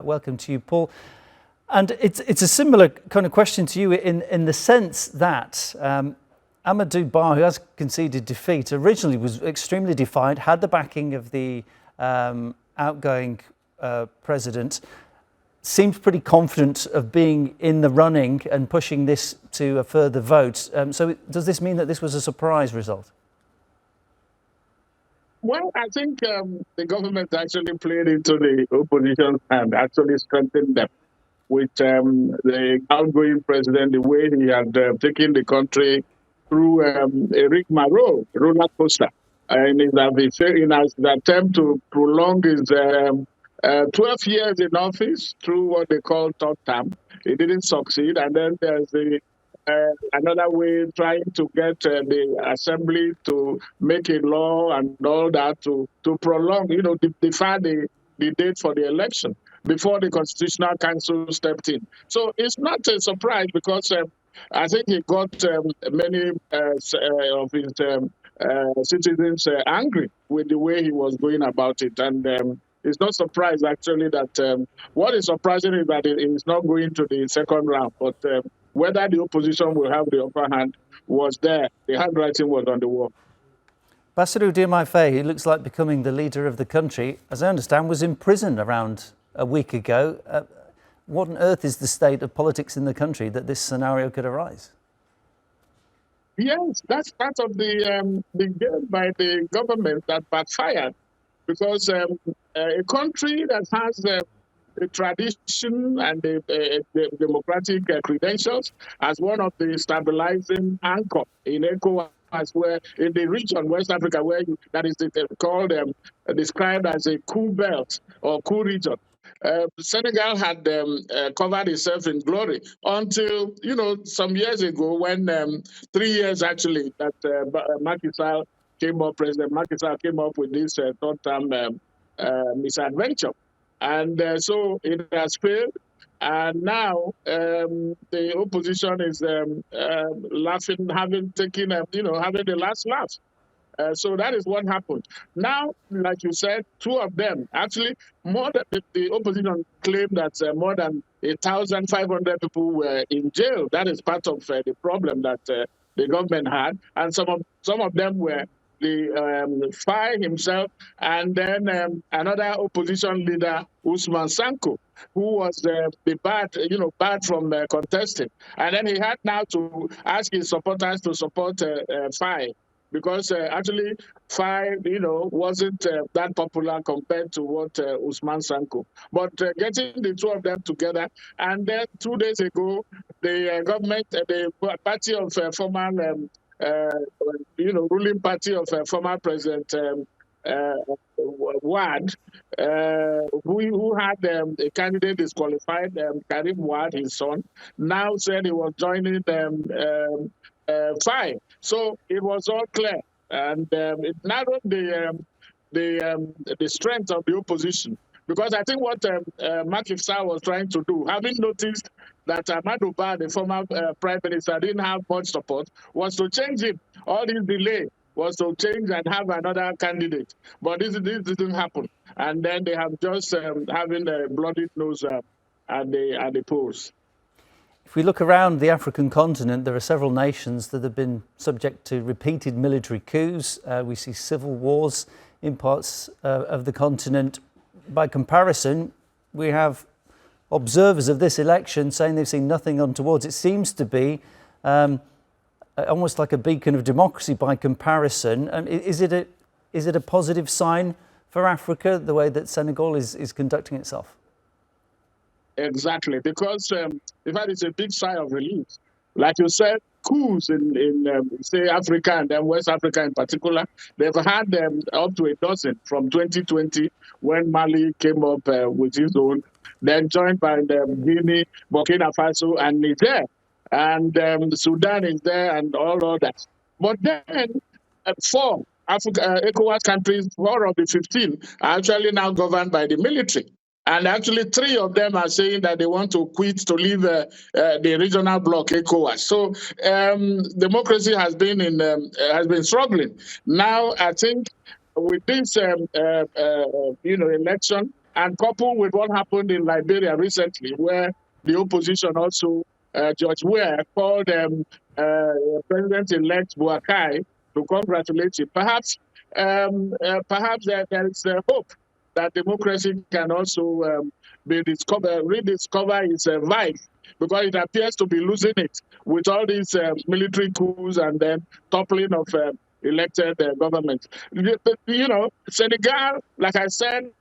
welcome to you, Paul. And it's a similar kind of question to you in the sense that Amadou Ba, who has conceded defeat, originally was extremely defiant, had the backing of the outgoing president, seemed pretty confident of being in the running and pushing this to a further vote. So does this mean that this was a surprise result? Well, I think the government actually played into the opposition and actually strengthened them with the outgoing president, the way he had taken the country through a rigmarole, roller coaster, and in his attempt to prolong his 12 years in office through what they call third term. It didn't succeed, and then there's another way trying to get the assembly to make a law and all that to prolong, defer the date for the election before the Constitutional Council stepped in. So it's not a surprise because I think he got many of his citizens angry with the way he was going about it. And it's not surprised, actually, that what is surprising is that it is not going to the second round. But whether the opposition will have the upper hand was there. The handwriting was on the wall. Bassirou Diomaya Faye, who looks like becoming the leader of the country, as I understand, was in prison around a week ago. What on earth is the state of politics in the country that this scenario could arise? Yes, that's part of the game by the government that backfired. Because a country that has the tradition and the democratic credentials as one of the stabilizing anchor in ECOWAS, where in the region, West Africa, that is called described as a cool belt or cool region. Senegal had covered itself in glory until, some years ago when 3 years actually that Macky Sall came up, President Macky Sall came up with this third-term misadventure. And so it has failed. And now the opposition is laughing, having taken, having the last laugh. So that is what happened. Now, like you said, two of them, actually, more than the opposition claimed that more than 1,500 people were in jail. That is part of the problem that the government had. And some of them were the Faye himself, and then another opposition leader, Ousmane Sonko, who was barred from contesting. And then he had now to ask his supporters to support Faye, because actually Faye, wasn't that popular compared to what Ousmane Sonko. But getting the two of them together, and then 2 days ago, the government, the party of former ruling party of former President Wade, who had a candidate disqualified, Karim Wade, his son, now said he was joining Faye. So it was all clear, and it narrowed the strength of the opposition. Because I think what Macky Sall was trying to do, having noticed that Amadou Ba, the former prime minister, didn't have much support, was to change him. All this delay was to change and have another candidate. But this didn't happen. And then they have just having a bloody nose at the polls. If we look around the African continent, there are several nations that have been subject to repeated military coups. We see civil wars in parts of the continent. By comparison, we have observers of this election saying they've seen nothing untoward. It seems to be almost like a beacon of democracy by comparison. And is it a positive sign for Africa, the way that Senegal is conducting itself? Exactly, because in fact, it's a big sigh of relief. Like you said, coups in say, Africa and then West Africa in particular, they've had up to a dozen from 2020 when Mali came up with his own, then joined by Guinea, Burkina Faso, and Niger. And Sudan is there and all of that. But then 4 ECOWAS countries, 4 of the 15, are actually now governed by the military. And actually 3 of them are saying that they want to quit, to leave the regional bloc ECOWAS. So democracy has been struggling. Now I think with this election, And coupled with what happened in Liberia recently, where the opposition also, George Weah, called President-elect Boakai to congratulate him. Perhaps there is hope that democracy can also rediscover its vibe, because it appears to be losing it with all these military coups and then toppling of elected government. Senegal, like I said,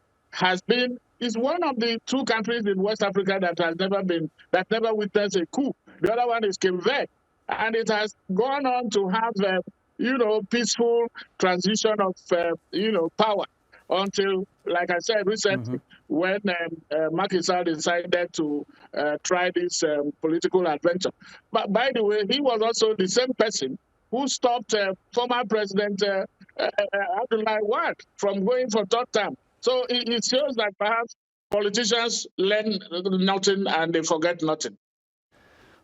is one of the two countries in West Africa that never witnessed a coup. The other one is Cape Verde, and it has gone on to have peaceful transition of power until, like I said recently, when Macky Sall decided to try this political adventure. But by the way, he was also the same person who stopped former President Abdoulaye Wade from going for third term. So it shows that perhaps politicians learn nothing and they forget nothing.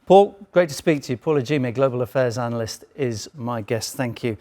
Paul, great to speak to you. Paul Ejime, Global Affairs Analyst, is my guest. Thank you.